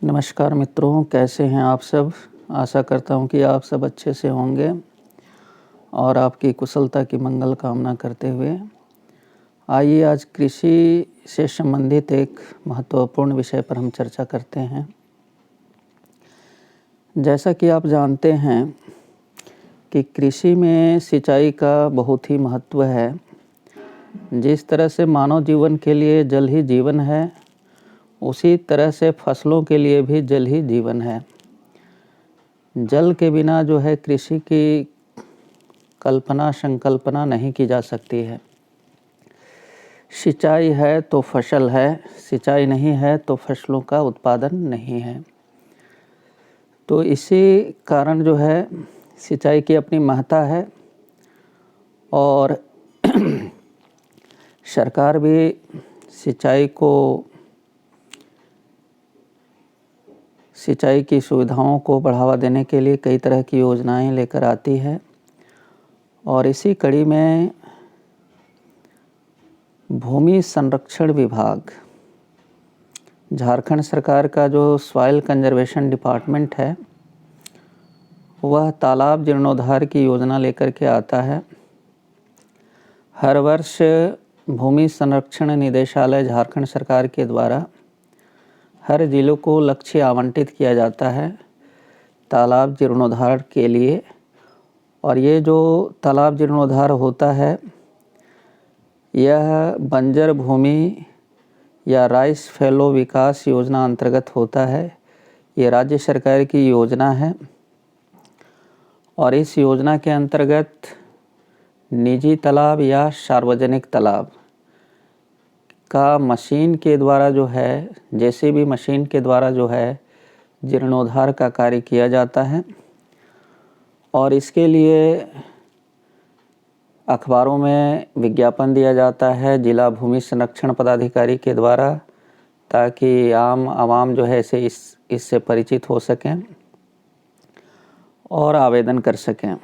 नमस्कार मित्रों, कैसे हैं आप सब। आशा करता हूं कि आप सब अच्छे से होंगे और आपकी कुशलता की मंगल कामना करते हुए आइए आज कृषि से संबंधित एक महत्वपूर्ण विषय पर हम चर्चा करते हैं। जैसा कि आप जानते हैं कि कृषि में सिंचाई का बहुत ही महत्व है। जिस तरह से मानव जीवन के लिए जल ही जीवन है, उसी तरह से फसलों के लिए भी जल ही जीवन है। जल के बिना जो है कृषि की कल्पना संकल्पना नहीं की जा सकती है। सिंचाई है तो फसल है, सिंचाई नहीं है तो फसलों का उत्पादन नहीं है। तो इसी कारण जो है सिंचाई की अपनी महत्ता है और सरकार भी सिंचाई की सुविधाओं को बढ़ावा देने के लिए कई तरह की योजनाएं लेकर आती है। और इसी कड़ी में भूमि संरक्षण विभाग, झारखंड सरकार का जो सॉइल कंजर्वेशन डिपार्टमेंट है, वह तालाब जीर्णोद्धार की योजना लेकर के आता है। हर वर्ष भूमि संरक्षण निदेशालय झारखंड सरकार के द्वारा हर जिलों को लक्ष्य आवंटित किया जाता है तालाब जीर्णोद्धार के लिए। और ये जो तालाब जीर्णोद्धार होता है, यह बंजर भूमि या राइस फैलो विकास योजना अंतर्गत होता है। ये राज्य सरकार की योजना है और इस योजना के अंतर्गत निजी तालाब या सार्वजनिक तालाब का मशीन के द्वारा जो है, जेसीबी मशीन के द्वारा जो है जीर्णोद्धार का कार्य किया जाता है। और इसके लिए अखबारों में विज्ञापन दिया जाता है जिला भूमि संरक्षण पदाधिकारी के द्वारा, ताकि आम आवाम जो है इससे परिचित हो सकें और आवेदन कर सकें।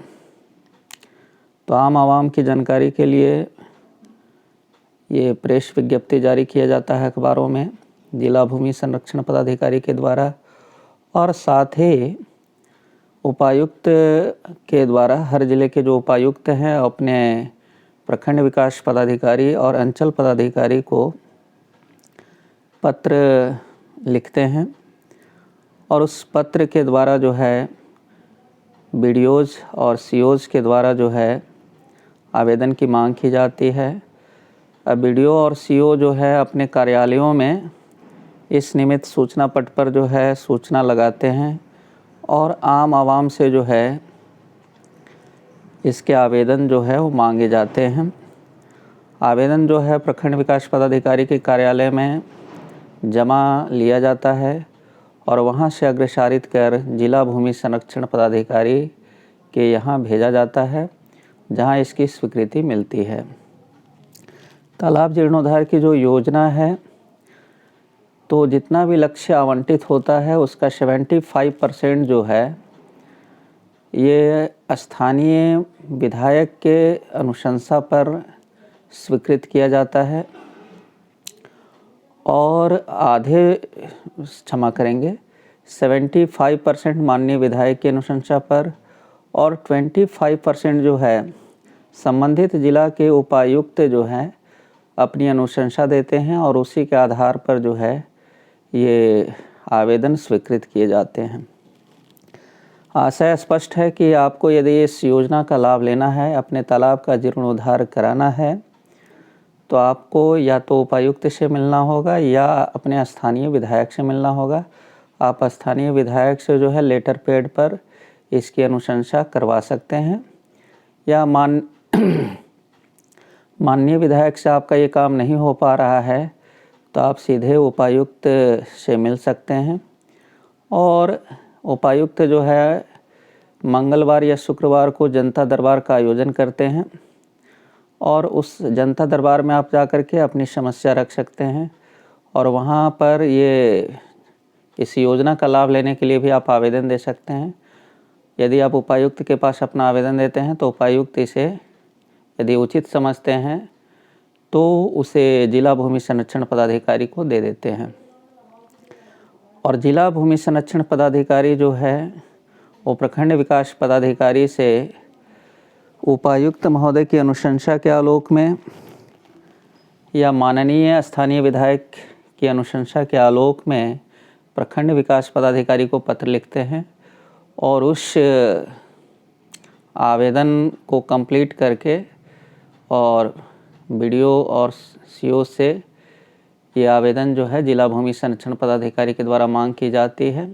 तो आम आवाम की जानकारी के लिए ये प्रेस विज्ञप्ति जारी किया जाता है अखबारों में जिला भूमि संरक्षण पदाधिकारी के द्वारा। और साथ ही उपायुक्त के द्वारा हर जिले के जो उपायुक्त हैं अपने प्रखंड विकास पदाधिकारी और अंचल पदाधिकारी को पत्र लिखते हैं और उस पत्र के द्वारा जो है बीडीओज और सीओज के द्वारा जो है आवेदन की मांग की जाती है। अब बीडीओ और सीओ जो है अपने कार्यालयों में इस निमित्त सूचना पट पर जो है सूचना लगाते हैं और आम आवाम से जो है इसके आवेदन जो है वो मांगे जाते हैं। आवेदन जो है प्रखंड विकास पदाधिकारी के कार्यालय में जमा लिया जाता है और वहाँ से अग्रसारित कर जिला भूमि संरक्षण पदाधिकारी के यहाँ भेजा जाता है, जहाँ इसकी स्वीकृति मिलती है। तालाब जीर्णोद्धार की जो योजना है, तो जितना भी लक्ष्य आवंटित होता है उसका 75% जो है ये स्थानीय विधायक के अनुशंसा पर स्वीकृत किया जाता है और 75% माननीय विधायक की अनुशंसा पर और 25% जो है संबंधित जिला के उपायुक्त जो हैं अपनी अनुशंसा देते हैं और उसी के आधार पर जो है ये आवेदन स्वीकृत किए जाते हैं। आशय स्पष्ट है कि आपको यदि इस योजना का लाभ लेना है, अपने तालाब का जीर्णोद्धार कराना है, तो आपको या तो उपायुक्त से मिलना होगा या अपने स्थानीय विधायक से मिलना होगा। आप स्थानीय विधायक से जो है लेटर पैड पर इसकी अनुशंसा करवा सकते हैं या माननीय विधायक से आपका ये काम नहीं हो पा रहा है तो आप सीधे उपायुक्त से मिल सकते हैं। और उपायुक्त जो है मंगलवार या शुक्रवार को जनता दरबार का आयोजन करते हैं और उस जनता दरबार में आप जाकर के अपनी समस्या रख सकते हैं और वहाँ पर इस योजना का लाभ लेने के लिए भी आप आवेदन दे सकते हैं। यदि आप उपायुक्त के पास अपना आवेदन देते हैं तो उपायुक्त इसे यदि उचित समझते हैं तो उसे जिला भूमि संरक्षण पदाधिकारी को दे देते हैं। और जिला भूमि संरक्षण पदाधिकारी जो है वो प्रखंड विकास पदाधिकारी से उपायुक्त महोदय की अनुशंसा के आलोक में या माननीय स्थानीय विधायक की अनुशंसा के आलोक में प्रखंड विकास पदाधिकारी को पत्र लिखते हैं और उस आवेदन को कंप्लीट करके और बीडीओ और सीओ से ये आवेदन जो है जिला भूमि संरक्षण पदाधिकारी के द्वारा मांग की जाती है।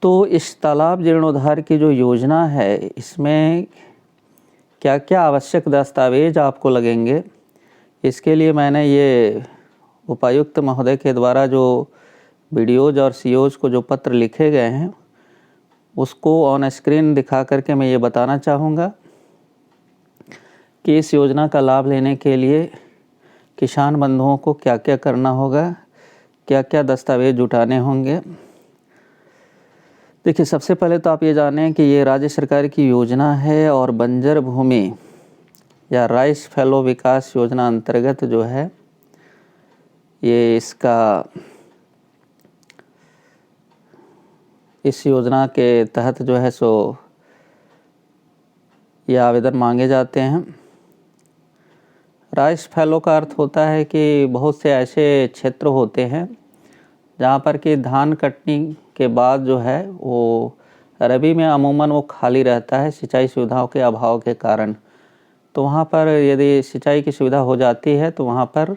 तो इस तालाब जीर्णोद्धार की जो योजना है इसमें क्या क्या आवश्यक दस्तावेज आपको लगेंगे, इसके लिए मैंने ये उपायुक्त महोदय के द्वारा जो बीडीओज और सीओज को जो पत्र लिखे गए हैं उसको ऑन स्क्रीन दिखा करके मैं ये बताना चाहूँगा कि इस योजना का लाभ लेने के लिए किसान बंधुओं को क्या क्या करना होगा, क्या क्या दस्तावेज जुटाने होंगे। देखिए, सबसे पहले तो आप ये जानें कि ये राज्य सरकार की योजना है और बंजर भूमि या राइस फैलो विकास योजना अंतर्गत जो है ये इस योजना के तहत जो है सो ये आवेदन मांगे जाते हैं। राइस फैलो का अर्थ होता है कि बहुत से ऐसे क्षेत्र होते हैं जहाँ पर कि धान कटनी के बाद जो है वो रबी में अमूमन वो खाली रहता है सिंचाई सुविधाओं के अभाव के कारण। तो वहाँ पर यदि सिंचाई की सुविधा हो जाती है तो वहाँ पर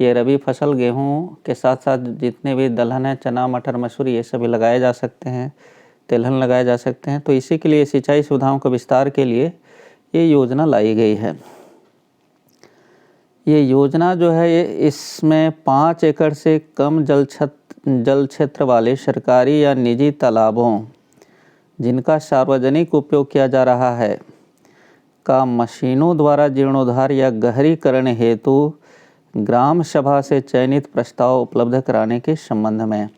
ये रबी फसल गेहूँ के साथ साथ जितने भी दलहन है, चना, मटर, मसूर, ये सभी लगाए जा सकते हैं, तिलहन लगाए जा सकते हैं। तो इसी के लिए सिंचाई सुविधाओं के विस्तार के लिए ये योजना लाई गई है। ये योजना जो है इसमें 5 एकड़ से कम जल क्षेत्र वाले सरकारी या निजी तालाबों जिनका सार्वजनिक उपयोग किया जा रहा है का मशीनों द्वारा जीर्णोद्धार या गहरीकरण हेतु ग्राम सभा से चयनित प्रस्ताव उपलब्ध कराने के संबंध में।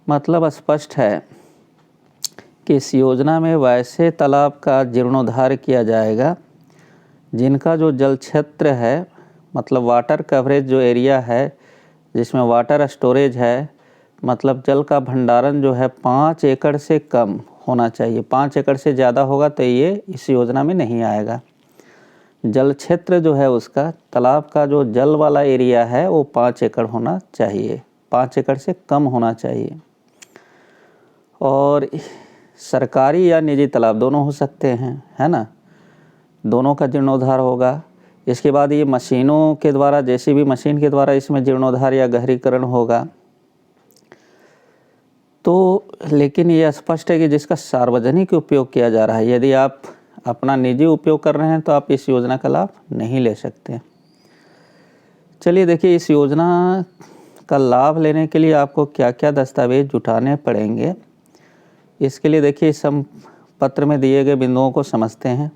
मतलब स्पष्ट है कि इस योजना में वैसे तालाब का जीर्णोद्धार किया जाएगा जिनका जो जल क्षेत्र है, मतलब वाटर कवरेज जो एरिया है जिसमें वाटर स्टोरेज है, मतलब जल का भंडारण जो है 5 एकड़ से कम होना चाहिए। 5 एकड़ से ज़्यादा होगा तो ये इस योजना में नहीं आएगा। जल क्षेत्र जो है उसका, तालाब का जो जल वाला एरिया है वो 5 एकड़ होना चाहिए, 5 एकड़ से कम होना चाहिए। और सरकारी या निजी तालाब दोनों हो सकते हैं, है ना, दोनों का जीर्णोद्धार होगा। इसके बाद ये मशीनों के द्वारा, जेसीबी मशीन के द्वारा इसमें जीर्णोद्धार या गहरीकरण होगा। तो लेकिन ये स्पष्ट है कि जिसका सार्वजनिक उपयोग किया जा रहा है, यदि आप अपना निजी उपयोग कर रहे हैं तो आप इस योजना का लाभ नहीं ले सकते। चलिए देखिए, इस योजना का लाभ लेने के लिए आपको क्या क्या दस्तावेज जुटाने पड़ेंगे, इसके लिए देखिए इस पत्र में दिए गए बिंदुओं को समझते हैं।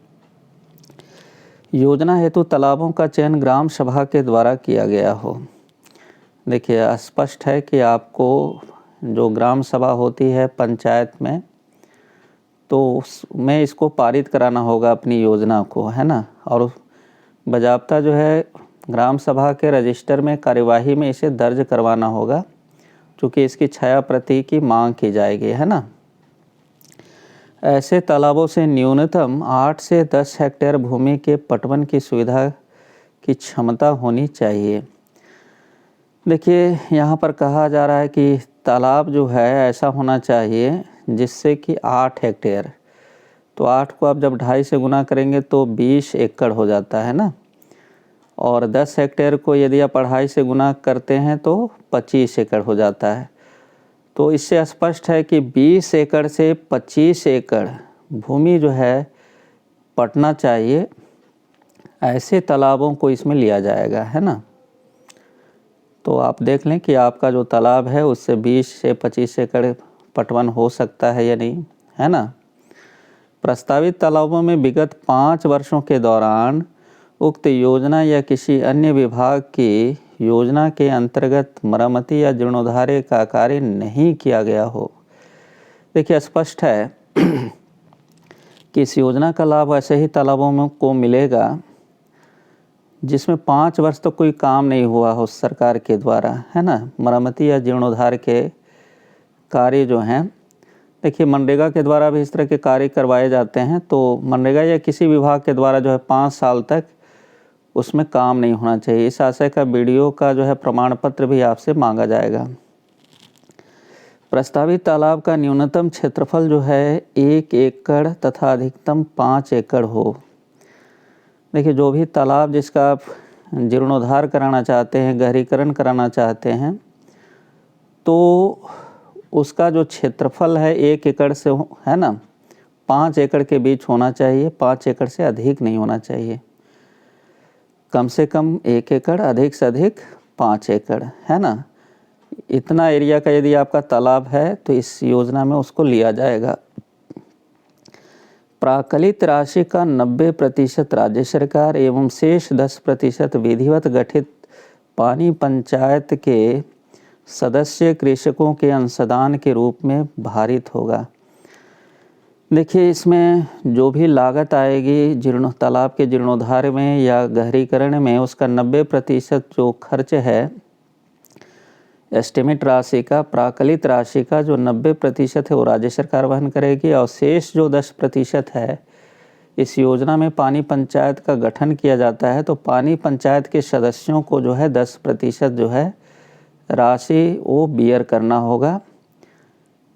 योजना हेतु तालाबों का चयन ग्राम सभा के द्वारा किया गया हो। देखिए, स्पष्ट है कि आपको जो ग्राम सभा होती है पंचायत में, तो उसमें इसको पारित कराना होगा अपनी योजना को, है ना, और बजाबता जो है ग्राम सभा के रजिस्टर में कार्यवाही में इसे दर्ज करवाना होगा, क्योंकि इसकी छाया प्रति की मांग की जाएगी, है ना। ऐसे तालाबों से न्यूनतम 8 से 10 हेक्टेयर भूमि के पटवन की सुविधा की क्षमता होनी चाहिए। देखिए, यहाँ पर कहा जा रहा है कि तालाब जो है ऐसा होना चाहिए जिससे कि 8 हेक्टेयर, तो 8 को आप जब 2.5 से गुना करेंगे तो 20 एकड़ हो जाता है ना, और 10 हेक्टेयर को यदि आप 2.5 से गुना करते हैं तो 25 एकड़ हो जाता है। तो इससे स्पष्ट है कि 20 एकड़ से 25 एकड़ भूमि जो है पटना चाहिए, ऐसे तालाबों को इसमें लिया जाएगा, है ना। तो आप देख लें कि आपका जो तालाब है उससे 20 से 25 एकड़ पटवन हो सकता है या नहीं, है ना। प्रस्तावित तालाबों में विगत 5 वर्षों के दौरान उक्त योजना या किसी अन्य विभाग की योजना के अंतर्गत मरम्मती या जीर्णोद्धार का कार्य नहीं किया गया हो। देखिए, स्पष्ट है कि इस योजना का लाभ ऐसे ही तालाबों को मिलेगा जिसमें 5 वर्ष तो कोई काम नहीं हुआ हो सरकार के द्वारा, है ना, मरम्मती या जीर्णोद्धार के कार्य जो हैं। देखिए मनरेगा के द्वारा भी इस तरह के कार्य करवाए जाते हैं, तो मनरेगा या किसी विभाग के द्वारा जो है 5 साल तक उसमें काम नहीं होना चाहिए। इस आशय का वीडियो का जो है प्रमाण पत्र भी आपसे मांगा जाएगा। प्रस्तावित तालाब का न्यूनतम क्षेत्रफल जो है 1 एकड़ तथा अधिकतम 5 एकड़ हो। देखिए जो भी तालाब जिसका आप जीर्णोद्धार कराना चाहते हैं, गहरीकरण कराना चाहते हैं, तो उसका जो क्षेत्रफल है 1 एकड़ से है ना 5 एकड़ के बीच होना चाहिए। 5 एकड़ से अधिक नहीं होना चाहिए। कम से कम 1 एकड़, अधिक से अधिक 5 एकड़, है ना। इतना एरिया का यदि आपका तालाब है तो इस योजना में उसको लिया जाएगा। प्राकलित राशि का 90% राज्य सरकार एवं शेष 10% विधिवत गठित पानी पंचायत के सदस्य कृषकों के अंशदान के रूप में भारित होगा। देखिए इसमें जो भी लागत आएगी तालाब के जीर्णोद्धार में या गहरीकरण में, उसका 90% जो खर्च है एस्टिमेट राशि का, प्राकलित राशि का जो 90% है वो राज्य सरकार वहन करेगी, और शेष जो 10% है, इस योजना में पानी पंचायत का गठन किया जाता है, तो पानी पंचायत के सदस्यों को जो है 10% जो है राशि वो बियर करना होगा,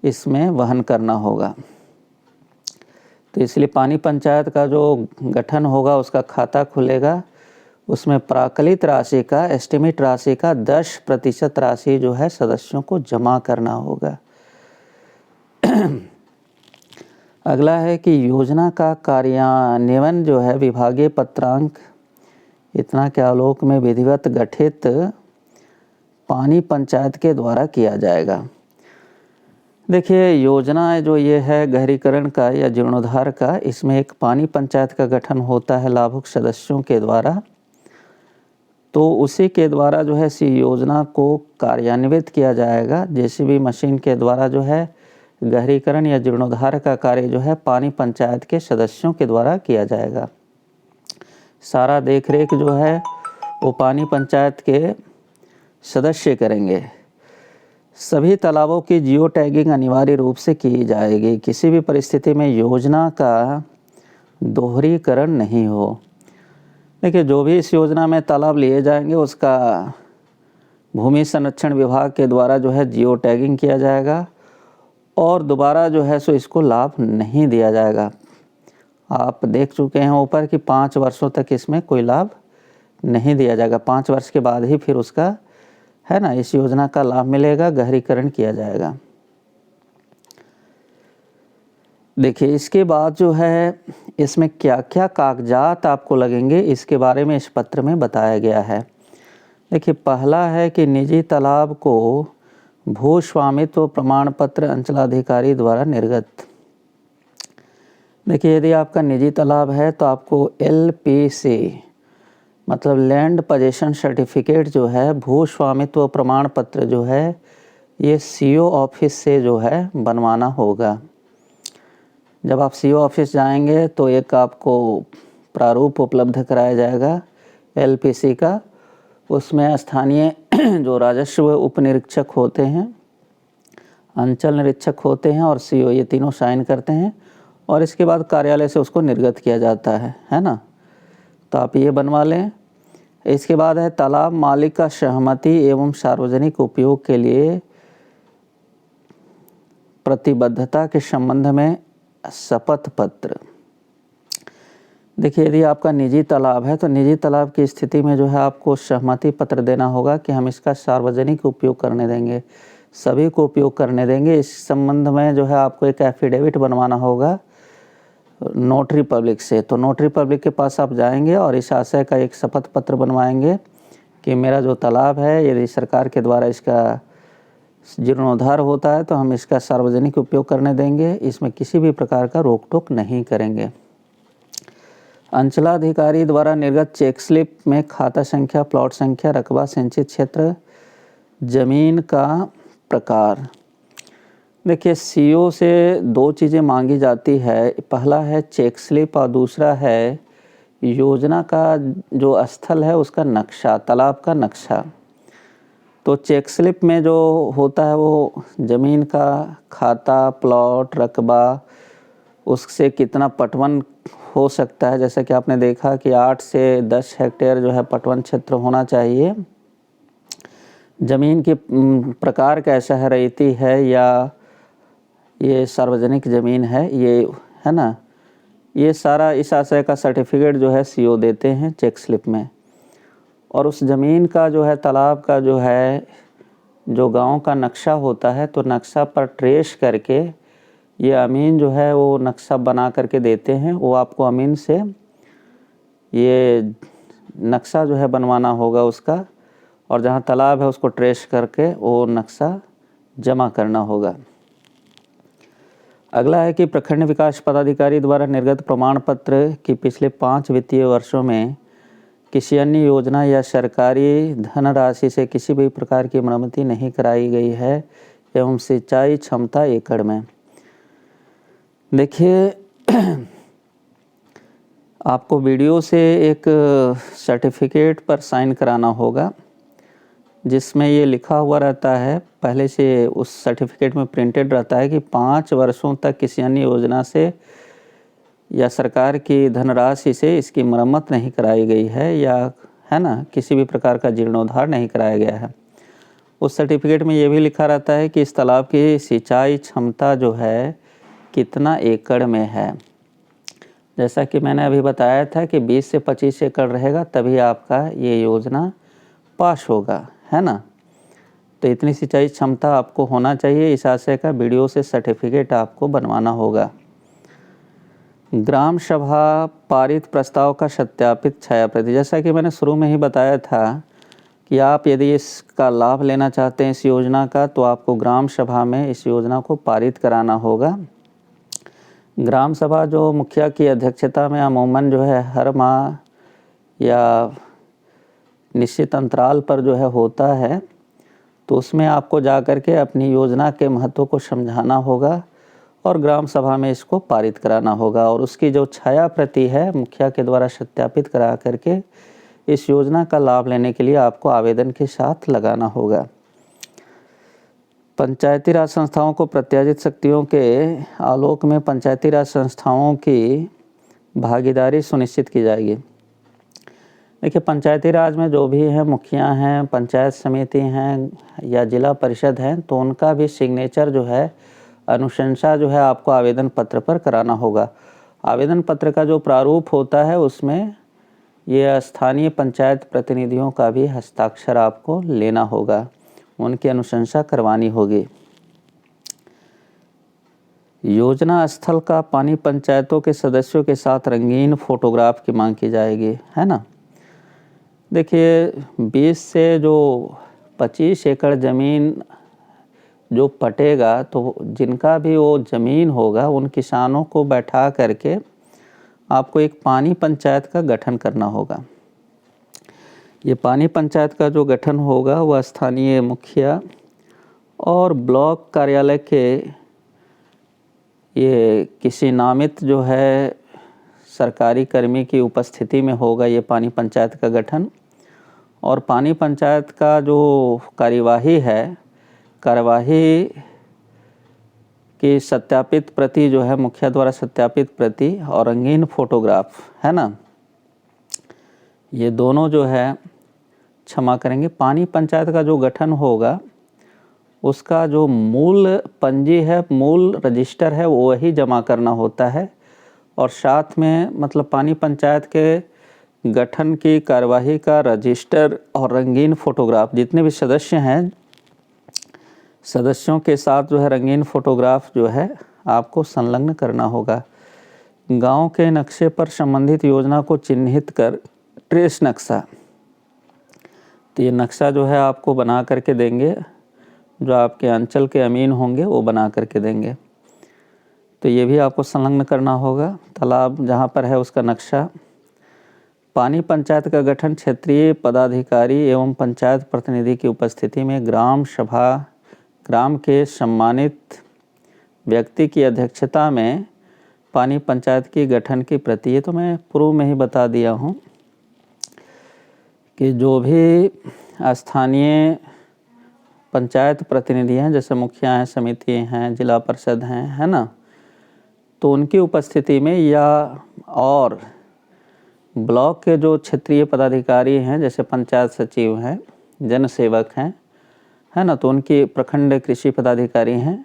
इसमें वहन करना होगा। तो इसलिए पानी पंचायत का जो गठन होगा उसका खाता खुलेगा, उसमें प्राकलित राशि का, एस्टिमेट राशि का 10% राशि जो है सदस्यों को जमा करना होगा। अगला है कि योजना का कार्यान्वयन जो है विभागीय पत्रांक इतना के आलोक में विधिवत गठित पानी पंचायत के द्वारा किया जाएगा। देखिए योजना जो ये है गहरीकरण का या जीर्णोद्धार का, इसमें एक पानी पंचायत का गठन होता है लाभुक सदस्यों के द्वारा, तो उसी के द्वारा जो है इस योजना को कार्यान्वित किया जाएगा। जेसीबी मशीन के द्वारा जो है गहरीकरण या जीर्णोद्धार का कार्य जो है पानी पंचायत के सदस्यों के द्वारा किया जाएगा। सारा देखरेख जो है वो पानी पंचायत के सदस्य करेंगे। सभी तालाबों की जियो टैगिंग अनिवार्य रूप से की जाएगी। किसी भी परिस्थिति में योजना का दोहरीकरण नहीं हो। देखिए जो भी इस योजना में तालाब लिए जाएंगे उसका भूमि संरक्षण विभाग के द्वारा जो है जियो टैगिंग किया जाएगा, और दोबारा जो है सो इसको लाभ नहीं दिया जाएगा। आप देख चुके हैं ऊपर कि 5 वर्षों तक इसमें कोई लाभ नहीं दिया जाएगा। 5 वर्ष के बाद ही फिर उसका है ना इस योजना का लाभ मिलेगा, गहरीकरण किया जाएगा। देखिए इसके बाद जो है इसमें क्या क्या कागजात आपको लगेंगे इसके बारे में इस पत्र में बताया गया है। देखिए पहला है कि निजी तालाब को भू स्वामित्व प्रमाण पत्र अंचलाधिकारी द्वारा निर्गत। देखिए यदि आपका निजी तालाब है तो आपको LPC मतलब लैंड पोजीशन सर्टिफिकेट जो है, भू स्वामित्व प्रमाण पत्र जो है, ये CO ऑफिस से जो है बनवाना होगा। जब आप CO ऑफिस जाएंगे तो एक आपको प्रारूप उपलब्ध कराया जाएगा LPC का। उसमें स्थानीय जो राजस्व उप निरीक्षक होते हैं, अंचल निरीक्षक होते हैं और CO, ये तीनों साइन करते हैं, और इसके बाद कार्यालय से उसको निर्गत किया जाता है ना। तो आप ये बनवा लें। इसके बाद है तालाब मालिक का सहमति एवं सार्वजनिक उपयोग के लिए प्रतिबद्धता के संबंध में शपथ पत्र। देखिए यदि आपका निजी तालाब है तो निजी तालाब की स्थिति में जो है आपको सहमति पत्र देना होगा कि हम इसका सार्वजनिक उपयोग करने देंगे, सभी को उपयोग करने देंगे। इस संबंध में जो है आपको एक एफिडेविट बनवाना होगा नोटरी पब्लिक से। तो नोटरी पब्लिक के पास आप जाएंगे और इस आशय का एक शपथ पत्र बनवाएंगे कि मेरा जो तालाब है यदि सरकार के द्वारा इसका जीर्णोद्धार होता है तो हम इसका सार्वजनिक उपयोग करने देंगे, इसमें किसी भी प्रकार का रोक टोक नहीं करेंगे। अंचलाधिकारी द्वारा निर्गत चेक स्लिप में खाता संख्या, प्लॉट संख्या, रकबा, सिंचित क्षेत्र, जमीन का प्रकार। देखिए CO से 2 चीज़ें मांगी जाती है। पहला है चेक स्लिप और दूसरा है योजना का जो स्थल है उसका नक्शा, तालाब का नक्शा। तो चेक स्लिप में जो होता है वो ज़मीन का खाता, प्लॉट, रकबा, उससे कितना पटवन हो सकता है। जैसा कि आपने देखा कि 8 से 10 हेक्टेयर जो है पटवन क्षेत्र होना चाहिए। ज़मीन की प्रकार कैसा है, रेती है या ये सार्वजनिक ज़मीन है, ये है ना, ये सारा इस आशय का सर्टिफिकेट जो है सीओ देते हैं चेक स्लिप में। और उस ज़मीन का जो है, तालाब का जो है, जो गांव का नक्शा होता है, तो नक्शा पर ट्रेस करके ये अमीन जो है वो नक्शा बना करके देते हैं। वो आपको अमीन से ये नक्शा जो है बनवाना होगा उसका, और जहां तालाब है उसको ट्रेस करके वो नक्शा जमा करना होगा। अगला है कि प्रखंड विकास पदाधिकारी द्वारा निर्गत प्रमाण पत्र कि पिछले 5 वित्तीय वर्षों में किसी अन्य योजना या सरकारी धनराशि से किसी भी प्रकार की मरम्मति नहीं कराई गई है एवं सिंचाई क्षमता एकड़ में। देखिए आपको वीडियो से एक सर्टिफिकेट पर साइन कराना होगा जिसमें ये लिखा हुआ रहता है, पहले से उस सर्टिफिकेट में प्रिंटेड रहता है कि 5 वर्षों तक किसी अन्य योजना से या सरकार की धनराशि से इसकी मरम्मत नहीं कराई गई है, या है ना, किसी भी प्रकार का जीर्णोद्धार नहीं कराया गया है। उस सर्टिफिकेट में ये भी लिखा रहता है कि इस तालाब की सिंचाई क्षमता जो है कितना एकड़ में है। जैसा कि मैंने अभी बताया था कि 20 से 25 एकड़ रहेगा तभी आपका ये योजना पास होगा, है ना। तो इतनी सिंचाई क्षमता आपको होना चाहिए, इस आशय का वीडियो से सर्टिफिकेट आपको बनवाना होगा। ग्राम सभा पारित प्रस्ताव का सत्यापित छायाप्रति। जैसा कि मैंने शुरू में ही बताया था कि आप यदि इसका लाभ लेना चाहते हैं इस योजना का, तो आपको ग्राम सभा में इस योजना को पारित कराना होगा। ग्राम सभा जो मुखिया की अध्यक्षता में अमूमन जो है हर माह या निश्चित अंतराल पर जो है होता है, तो उसमें आपको जा कर के अपनी योजना के महत्व को समझाना होगा और ग्राम सभा में इसको पारित कराना होगा। और उसकी जो छाया प्रति है मुखिया के द्वारा सत्यापित करा करके इस योजना का लाभ लेने के लिए आपको आवेदन के साथ लगाना होगा। पंचायती राज संस्थाओं को प्रत्याशित शक्तियों के आलोक में पंचायती राज संस्थाओं की भागीदारी सुनिश्चित की जाएगी। देखिए, पंचायती राज में जो भी हैं, मुखिया हैं, पंचायत समिति हैं या जिला परिषद हैं, तो उनका भी सिग्नेचर जो है, अनुशंसा जो है आपको आवेदन पत्र पर कराना होगा। आवेदन पत्र का जो प्रारूप होता है उसमें ये स्थानीय पंचायत प्रतिनिधियों का भी हस्ताक्षर आपको लेना होगा, उनकी अनुशंसा करवानी होगी। योजना स्थल का पानी पंचायतों के सदस्यों के साथ रंगीन फोटोग्राफ की मांग की जाएगी, है ना। देखिए, 20 से जो 25 एकड़ ज़मीन जो पटेगा, तो जिनका भी वो ज़मीन होगा उन किसानों को बैठा करके आपको एक पानी पंचायत का गठन करना होगा। ये पानी पंचायत का जो गठन होगा वह स्थानीय मुखिया और ब्लॉक कार्यालय के ये किसी नामित जो है सरकारी कर्मी की उपस्थिति में होगा ये पानी पंचायत का गठन। और पानी पंचायत का जो कार्यवाही है, कार्यवाही की सत्यापित प्रति जो है मुखिया द्वारा सत्यापित प्रति और रंगीन फोटोग्राफ, है ना, ये दोनों जो है, क्षमा करेंगे, पानी पंचायत का जो गठन होगा उसका जो मूल पंजी है, मूल रजिस्टर है, वो वही जमा करना होता है। और साथ में मतलब पानी पंचायत के गठन की कार्यवाही का रजिस्टर और रंगीन फोटोग्राफ, जितने भी सदस्य हैं, सदस्यों के साथ जो है रंगीन फोटोग्राफ जो है आपको संलग्न करना होगा। गांव के नक्शे पर संबंधित योजना को चिन्हित कर ट्रेस नक्शा, तो ये नक्शा जो है आपको बना करके देंगे, जो आपके अंचल के अमीन होंगे वो बना करके देंगे। तो ये भी आपको संलग्न करना होगा। तालाब जहाँ पर है उसका नक्शा। पानी पंचायत का गठन क्षेत्रीय पदाधिकारी एवं पंचायत प्रतिनिधि की उपस्थिति में ग्राम सभा, ग्राम के सम्मानित व्यक्ति की अध्यक्षता में पानी पंचायत की गठन की प्रक्रिया तो मैं पूर्व में ही बता दिया हूँ कि जो भी स्थानीय पंचायत प्रतिनिधि हैं, जैसे मुखिया हैं, समिति हैं, जिला परिषद हैं, है ना, तो उनकी उपस्थिति में या और ब्लॉक के जो क्षेत्रीय पदाधिकारी हैं, जैसे पंचायत सचिव हैं, जन सेवक हैं, है ना, तो उनकी प्रखंड कृषि पदाधिकारी हैं,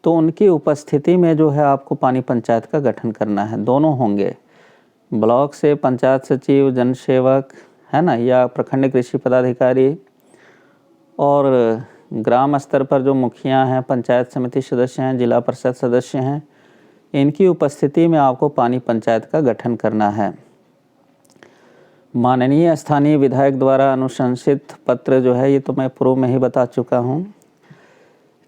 तो उनकी उपस्थिति में जो है आपको पानी पंचायत का गठन करना है। दोनों होंगे, ब्लॉक से पंचायत सचिव, जन सेवक, है ना, या प्रखंड कृषि पदाधिकारी, और ग्राम स्तर पर जो मुखिया हैं, पंचायत समिति सदस्य हैं, जिला परिषद सदस्य हैं, इनकी उपस्थिति में आपको पानी पंचायत का गठन करना है। माननीय स्थानीय विधायक द्वारा अनुशंसित पत्र जो है, ये तो मैं पूर्व में ही बता चुका हूँ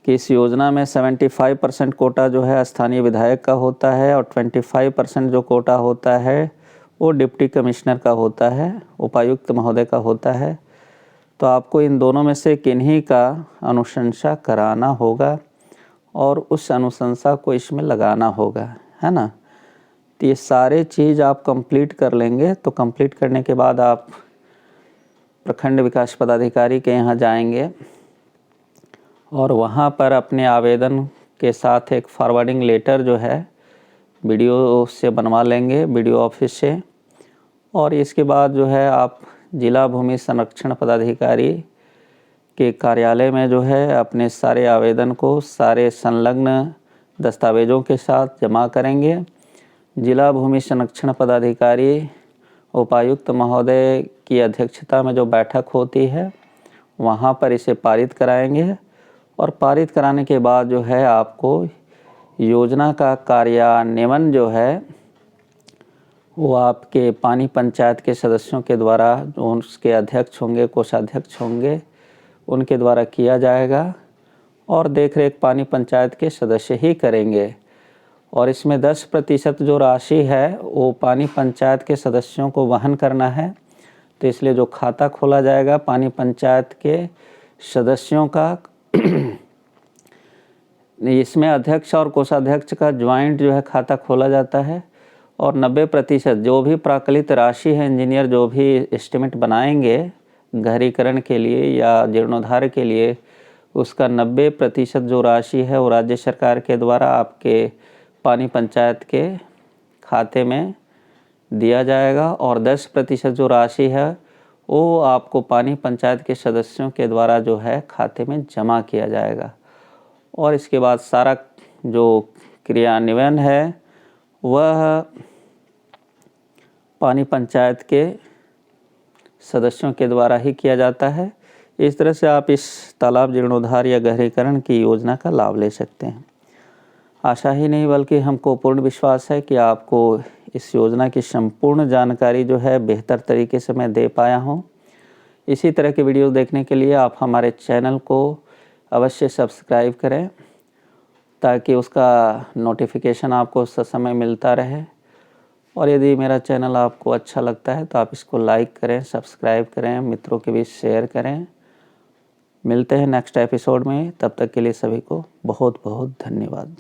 कि इस योजना में 75% कोटा जो है स्थानीय विधायक का होता है और 25% जो कोटा होता है वो डिप्टी कमिश्नर का होता है, उपायुक्त महोदय का होता है। तो आपको इन दोनों में से किन्हीं का अनुशंसा कराना होगा और उस अनुशंसा को इसमें लगाना होगा, है ना। तो ये सारे चीज़ आप कंप्लीट कर लेंगे। तो कंप्लीट करने के बाद आप प्रखंड विकास पदाधिकारी के यहाँ जाएंगे और वहाँ पर अपने आवेदन के साथ एक फॉरवर्डिंग लेटर जो है वीडियो से बनवा लेंगे, वीडियो ऑफिस से। और इसके बाद जो है आप जिला भूमि संरक्षण पदाधिकारी के कार्यालय में जो है अपने सारे आवेदन को सारे संलग्न दस्तावेज़ों के साथ जमा करेंगे। जिला भूमि संरक्षण पदाधिकारी उपायुक्त महोदय की अध्यक्षता में जो बैठक होती है वहाँ पर इसे पारित कराएंगे और पारित कराने के बाद जो है आपको योजना का कार्यान्वयन जो है वो आपके पानी पंचायत के सदस्यों के द्वारा, जो उसके अध्यक्ष होंगे, कोषाध्यक्ष होंगे, उनके द्वारा किया जाएगा और देखरेख पानी पंचायत के सदस्य ही करेंगे। और इसमें 10% जो राशि है वो पानी पंचायत के सदस्यों को वहन करना है। तो इसलिए जो खाता खोला जाएगा पानी पंचायत के सदस्यों का इसमें अध्यक्ष और कोषाध्यक्ष का ज्वाइंट जो है खाता खोला जाता है और 90% जो भी प्राकलित राशि है, इंजीनियर जो भी एस्टिमेट बनाएंगे गहरीकरण के लिए या जीर्णोद्धार के लिए, उसका 90% जो राशि है वो राज्य सरकार के द्वारा आपके पानी पंचायत के खाते में दिया जाएगा और 10% जो राशि है वो आपको पानी पंचायत के सदस्यों के द्वारा जो है खाते में जमा किया जाएगा। और इसके बाद सारा जो क्रियान्वयन है वह पानी पंचायत के सदस्यों के द्वारा ही किया जाता है। इस तरह से आप इस तालाब जीर्णोद्धार या गहरीकरण की योजना का लाभ ले सकते हैं। आशा ही नहीं बल्कि हमको पूर्ण विश्वास है कि आपको इस योजना की संपूर्ण जानकारी जो है बेहतर तरीके से मैं दे पाया हूँ। इसी तरह के वीडियो देखने के लिए आप हमारे चैनल को अवश्य सब्सक्राइब करें ताकि उसका नोटिफिकेशन आपको समय मिलता रहे। और यदि मेरा चैनल आपको अच्छा लगता है तो आप इसको लाइक करें, सब्सक्राइब करें, मित्रों के बीच शेयर करें। मिलते हैं नेक्स्ट एपिसोड में, तब तक के लिए सभी को बहुत बहुत धन्यवाद।